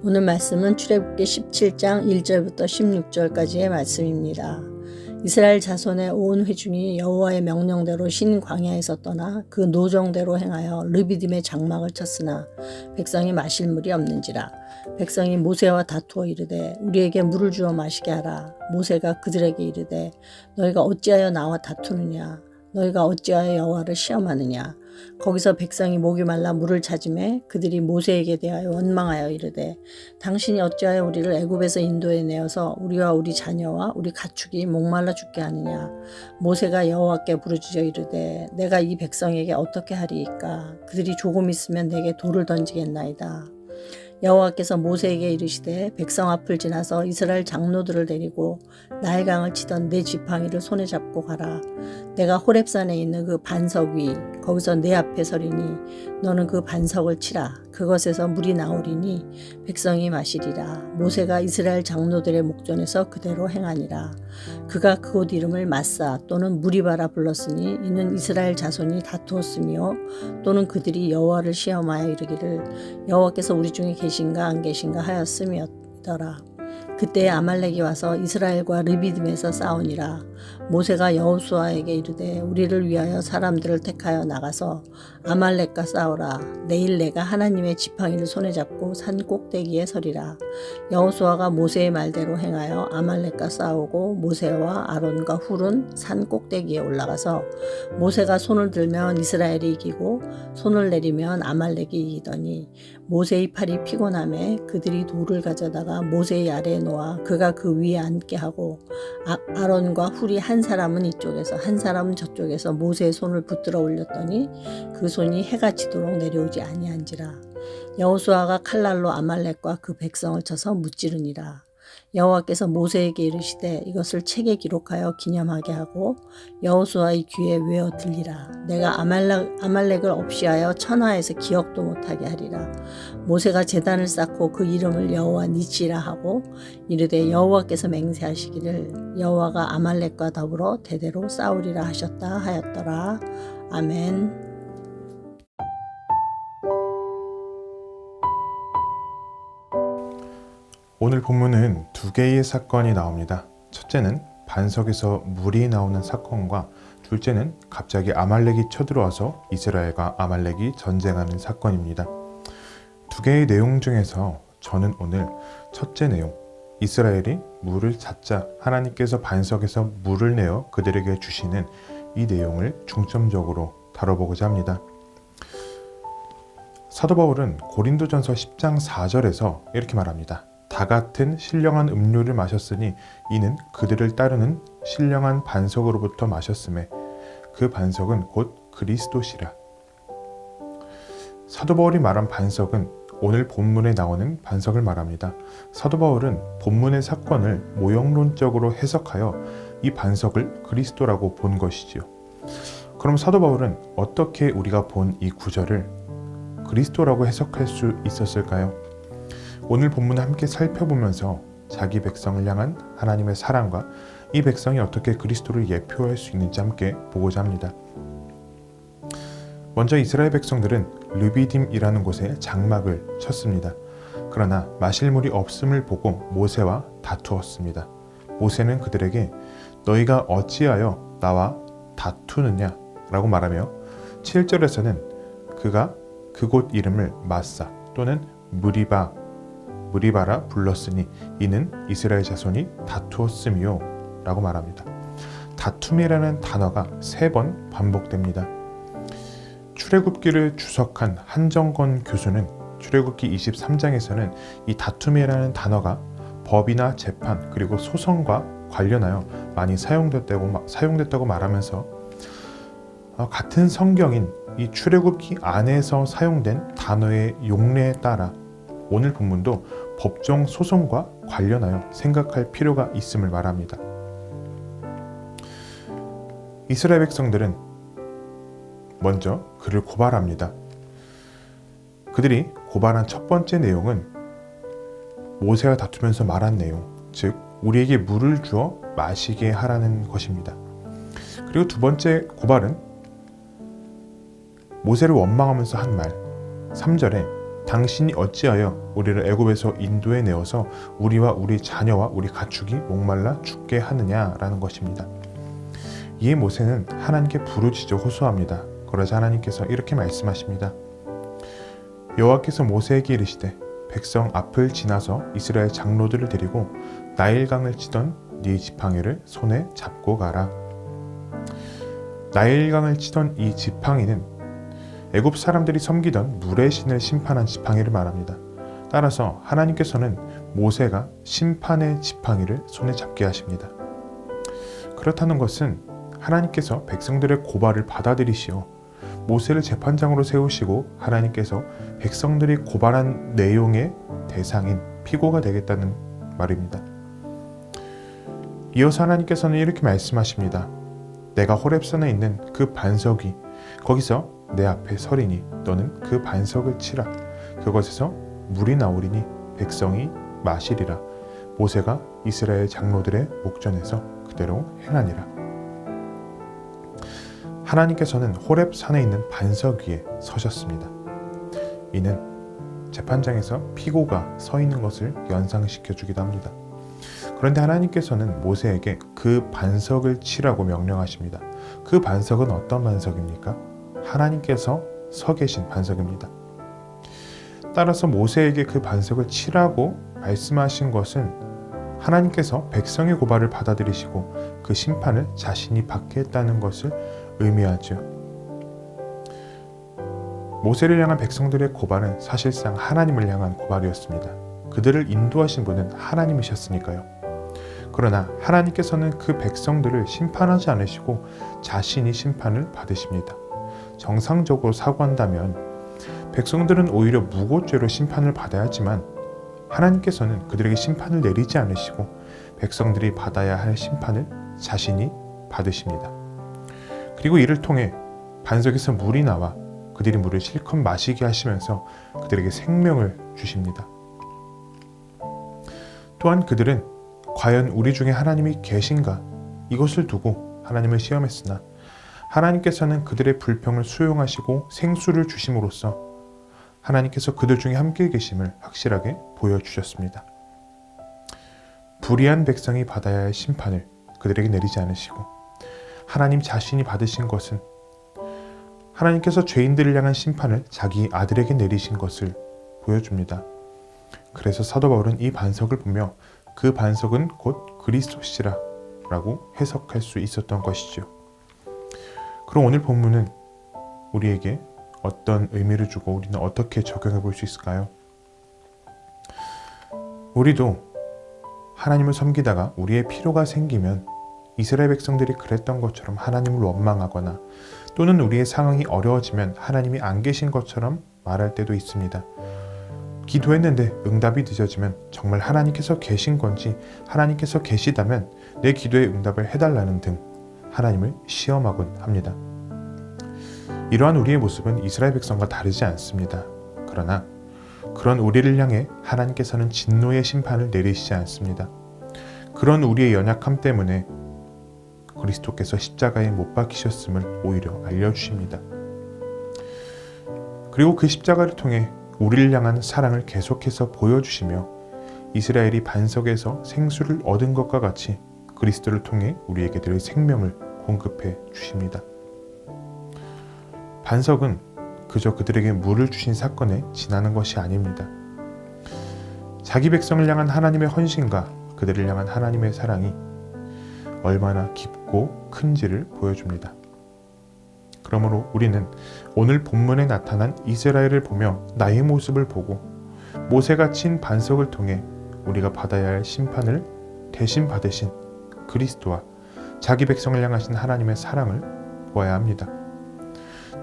오늘 말씀은 출애굽기 17장 1절부터 16절까지의 말씀입니다. 이스라엘 자손의 온 회중이 여호와의 명령대로 신 광야에서 떠나 그 노정대로 행하여 르비딤의 장막을 쳤으나 백성이 마실 물이 없는지라. 백성이 모세와 다투어 이르되 우리에게 물을 주어 마시게 하라. 모세가 그들에게 이르되 너희가 어찌하여 나와 다투느냐. 너희가 어찌하여 여호와를 시험하느냐. 거기서 백성이 목이 말라 물을 찾으매 그들이 모세에게 대하여 원망하여 이르되 당신이 어찌하여 우리를 애굽에서 인도해 내어서 우리와 우리 자녀와 우리 가축이 목말라 죽게 하느냐. 모세가 여호와께 부르짖어 이르되 내가 이 백성에게 어떻게 하리이까. 그들이 조금 있으면 내게 돌을 던지겠나이다. 여호와께서 모세에게 이르시되 백성 앞을 지나서 이스라엘 장로들을 데리고 나일강을 치던 내 지팡이를 손에 잡고 가라. 내가 호렙산에 있는 그 반석 위 거기서 내 앞에 서리니 너는 그 반석을 치라. 그것에서 물이 나오리니 백성이 마시리라. 모세가 이스라엘 장로들의 목전에서 그대로 행하니라. 그가 그곳 이름을 마사 또는 무리바라 불렀으니 이는 이스라엘 자손이 다투었으며 또는 그들이 여호와를 시험하여 이르기를 여호와께서 우리 중에 계신가 안 계신가 하였음이더라. 그때 아말렉이 와서 이스라엘과 르비딤에서 싸우니라. 모세가 여호수아에게 이르되 우리를 위하여 사람들을 택하여 나가서 아말렉과 싸우라. 내일 내가 하나님의 지팡이를 손에 잡고 산 꼭대기에 서리라. 여호수아가 모세의 말대로 행하여 아말렉과 싸우고 모세와 아론과 훌은 산 꼭대기에 올라가서 모세가 손을 들면 이스라엘이 이기고 손을 내리면 아말렉이 이기더니 모세의 팔이 피곤하매 그들이 돌을 가져다가 모세의 아래에 놓아 그가 그 위에 앉게 하고 아론과 훌이 한 사람은 이쪽에서 한 사람은 저쪽에서 모세의 손을 붙들어 올렸더니 그 손이 해가 지도록 내려오지 아니한지라. 여호수아가 칼날로 아말렉과 그 백성을 쳐서 무찌르니라. 여호와께서 모세에게 이르시되 이것을 책에 기록하여 기념하게 하고 여호수아의 귀에 외어 들리라. 내가 아말렉을 없이하여 천하에서 기억도 못하게 하리라. 모세가 제단을 쌓고 그 이름을 여호와 니시라 하고 이르되 여호와께서 맹세하시기를 여호와가 아말렉과 더불어 대대로 싸우리라 하셨다 하였더라. 아멘. 오늘 본문은 두 개의 사건이 나옵니다. 첫째는 반석에서 물이 나오는 사건과 둘째는 갑자기 아말렉이 쳐들어와서 이스라엘과 아말렉이 전쟁하는 사건입니다. 두 개의 내용 중에서 저는 오늘 첫째 내용, 이스라엘이 물을 찾자 하나님께서 반석에서 물을 내어 그들에게 주시는 이 내용을 중점적으로 다뤄보고자 합니다. 사도 바울은 고린도전서 10장 4절에서 이렇게 말합니다. 다 같은 신령한 음료를 마셨으니 이는 그들을 따르는 신령한 반석으로부터 마셨음에 그 반석은 곧 그리스도시라. 사도 바울이 말한 반석은 오늘 본문에 나오는 반석을 말합니다. 사도 바울은 본문의 사건을 모형론적으로 해석하여 이 반석을 그리스도라고 본 것이지요. 그럼 사도 바울은 어떻게 우리가 본 이 구절을 그리스도라고 해석할 수 있었을까요? 오늘 본문을 함께 살펴보면서 자기 백성을 향한 하나님의 사랑과 이 백성이 어떻게 그리스도를 예표할 수 있는지 함께 보고자 합니다. 먼저 이스라엘 백성들은 르비딤이라는 곳에 장막을 쳤습니다. 그러나 마실 물이 없음을 보고 모세와 다투었습니다. 모세는 그들에게 너희가 어찌하여 나와 다투느냐 라고 말하며 7절에서는 그가 그곳 이름을 마사 또는 무리바라 불렀으니 이는 이스라엘 자손이 다투었음이요 라고 말합니다. 다툼이라는 단어가 3번 반복됩니다. 출애굽기를 주석한 한정건 교수는 출애굽기 23장에서는 이 다툼이라는 단어가 법이나 재판 그리고 소송과 관련하여 많이 사용됐다고 말하면서 같은 성경인 이 출애굽기 안에서 사용된 단어의 용례에 따라 오늘 본문도 법정 소송과 관련하여 생각할 필요가 있음을 말합니다. 이스라엘 백성들은 먼저 그를 고발합니다. 그들이 고발한 첫 번째 내용은 모세와 다투면서 말한 내용, 즉 우리에게 물을 주어 마시게 하라는 것입니다. 그리고 두 번째 고발은 모세를 원망하면서 한 말, 3절에 당신이 어찌하여 우리를 애굽에서 인도해 내어서 우리와 우리 자녀와 우리 가축이 목말라 죽게 하느냐라는 것입니다. 이에 모세는 하나님께 부르짖어 호소합니다. 그러자 하나님께서 이렇게 말씀하십니다. 여호와께서 모세에게 이르시되 백성 앞을 지나서 이스라엘 장로들을 데리고 나일강을 치던 네 지팡이를 손에 잡고 가라. 나일강을 치던 이 지팡이는 애굽 사람들이 섬기던 물의 신을 심판한 지팡이를 말합니다. 따라서 하나님께서는 모세가 심판의 지팡이를 손에 잡게 하십니다. 그렇다는 것은 하나님께서 백성들의 고발을 받아들이시어 모세를 재판장으로 세우시고 하나님께서 백성들이 고발한 내용의 대상인 피고가 되겠다는 말입니다. 이어서 하나님께서는 이렇게 말씀하십니다. 내가 호렙산에 있는 그 반석 위 거기서 내 앞에 서리니 너는 그 반석을 치라. 그것에서 물이 나오리니 백성이 마시리라. 모세가 이스라엘 장로들의 목전에서 그대로 행하니라. 하나님께서는 호렙산에 있는 반석 위에 서셨습니다. 이는 재판장에서 피고가 서 있는 것을 연상시켜 주기도 합니다. 그런데 하나님께서는 모세에게 그 반석을 치라고 명령하십니다. 그 반석은 어떤 반석입니까? 하나님께서 서 계신 반석입니다. 따라서 모세에게 그 반석을 치라고 말씀하신 것은 하나님께서 백성의 고발을 받아들이시고 그 심판을 자신이 받게 했다는 것을 의미하죠. 모세를 향한 백성들의 고발은 사실상 하나님을 향한 고발이었습니다. 그들을 인도하신 분은 하나님이셨으니까요. 그러나 하나님께서는 그 백성들을 심판하지 않으시고 자신이 심판을 받으십니다. 정상적으로 사고한다면 백성들은 오히려 무고죄로 심판을 받아야 하지만 하나님께서는 그들에게 심판을 내리지 않으시고 백성들이 받아야 할 심판을 자신이 받으십니다. 그리고 이를 통해 반석에서 물이 나와 그들이 물을 실컷 마시게 하시면서 그들에게 생명을 주십니다. 또한 그들은 과연 우리 중에 하나님이 계신가? 이것을 두고 하나님을 시험했으나 하나님께서는 그들의 불평을 수용하시고 생수를 주심으로써 하나님께서 그들 중에 함께 계심을 확실하게 보여주셨습니다. 불의한 백성이 받아야 할 심판을 그들에게 내리지 않으시고 하나님 자신이 받으신 것은 하나님께서 죄인들을 향한 심판을 자기 아들에게 내리신 것을 보여줍니다. 그래서 사도 바울은 이 반석을 보며 그 반석은 곧 그리스도시라 라고 해석할 수 있었던 것이죠. 그럼 오늘 본문은 우리에게 어떤 의미를 주고 우리는 어떻게 적용해 볼 수 있을까요? 우리도 하나님을 섬기다가 우리의 필요가 생기면 이스라엘 백성들이 그랬던 것처럼 하나님을 원망하거나 또는 우리의 상황이 어려워지면 하나님이 안 계신 것처럼 말할 때도 있습니다. 기도했는데 응답이 늦어지면 정말 하나님께서 계신 건지 하나님께서 계시다면 내 기도에 응답을 해달라는 등 하나님을 시험하곤 합니다. 이러한 우리의 모습은 이스라엘 백성과 다르지 않습니다. 그러나 그런 우리를 향해 하나님께서는 진노의 심판을 내리시지 않습니다. 그런 우리의 연약함 때문에 그리스도께서 십자가에 못 박히셨음을 오히려 알려주십니다. 그리고 그 십자가를 통해 우리를 향한 사랑을 계속해서 보여주시며 이스라엘이 반석에서 생수를 얻은 것과 같이 그리스도를 통해 우리에게 늘 생명을 공급해 주십니다. 반석은 그저 그들에게 물을 주신 사건에 지나는 것이 아닙니다. 자기 백성을 향한 하나님의 헌신과 그들을 향한 하나님의 사랑이 얼마나 깊고 큰지를 보여줍니다. 그러므로 우리는 오늘 본문에 나타난 이스라엘을 보며 나의 모습을 보고 모세가 친 반석을 통해 우리가 받아야 할 심판을 대신 받으신 그리스도와 자기 백성을 향하신 하나님의 사랑을 보아야 합니다.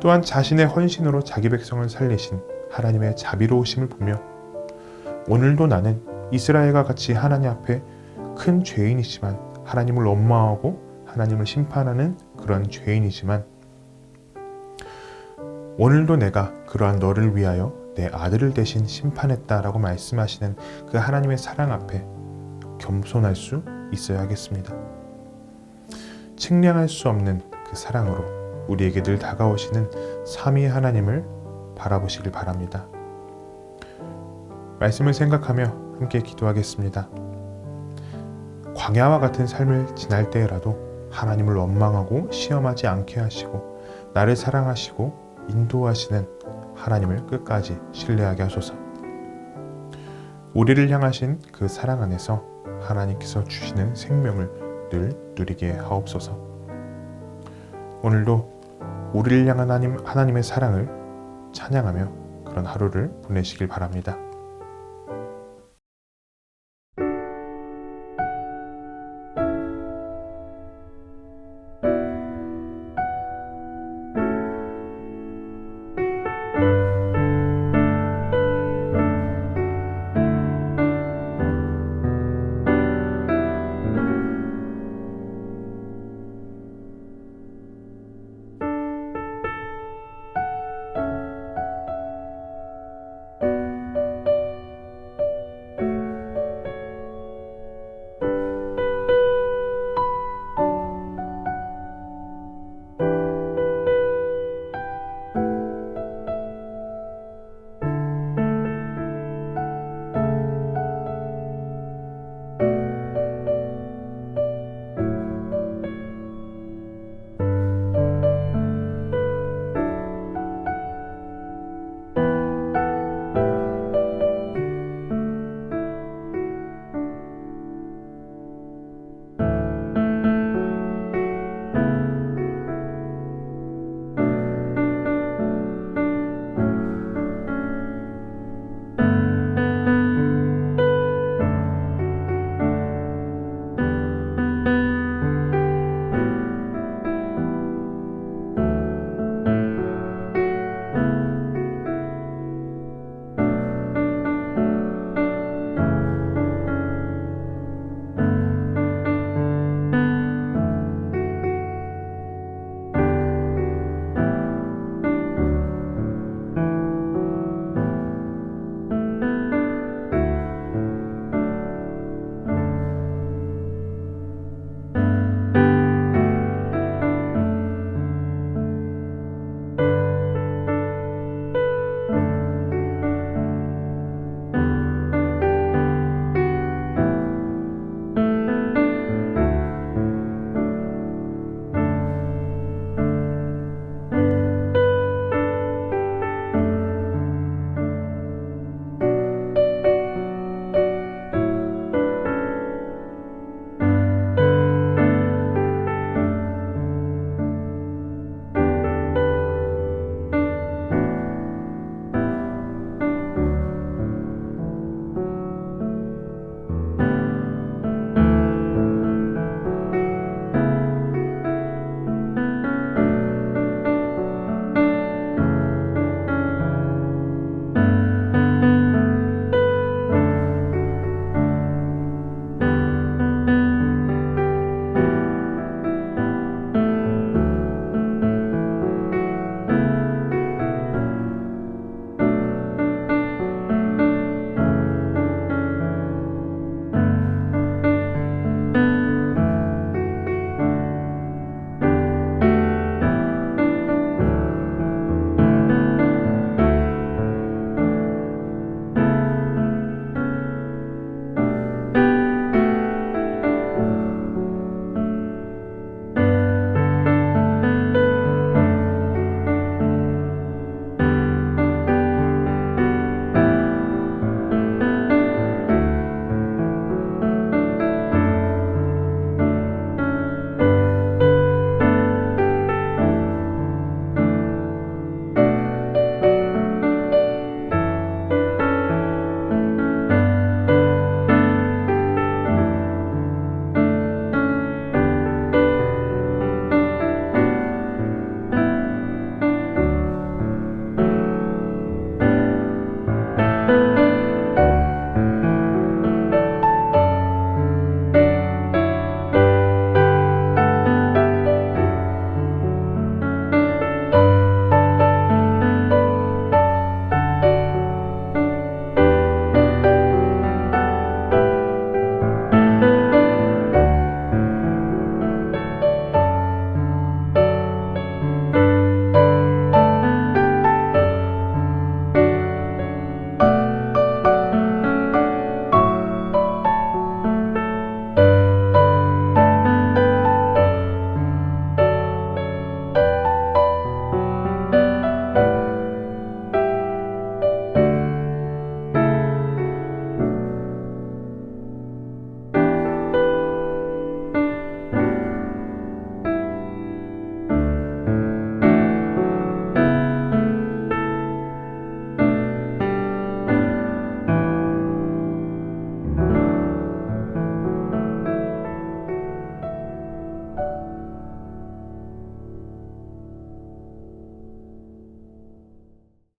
또한 자신의 헌신으로 자기 백성을 살리신 하나님의 자비로우심을 보며 오늘도 나는 이스라엘과 같이 하나님 앞에 큰 죄인이지만 하나님을 원망하고 하나님을 심판하는 그런 죄인이지만 오늘도 내가 그러한 너를 위하여 내 아들을 대신 심판했다라고 말씀하시는 그 하나님의 사랑 앞에 겸손할 수 있어야 하겠습니다. 측량할 수 없는 그 사랑으로 우리에게 늘 다가오시는 삼위 하나님을 바라보시길 바랍니다. 말씀을 생각하며 함께 기도하겠습니다. 광야와 같은 삶을 지날 때라도 하나님을 원망하고 시험하지 않게 하시고 나를 사랑하시고 인도하시는 하나님을 끝까지 신뢰하게 하소서. 우리를 향하신 그 사랑 안에서 하나님께서 주시는 생명을 늘 누리게 하옵소서. 오늘도 우리를 향한 하나님의 사랑을 찬양하며 그런 하루를 보내시길 바랍니다.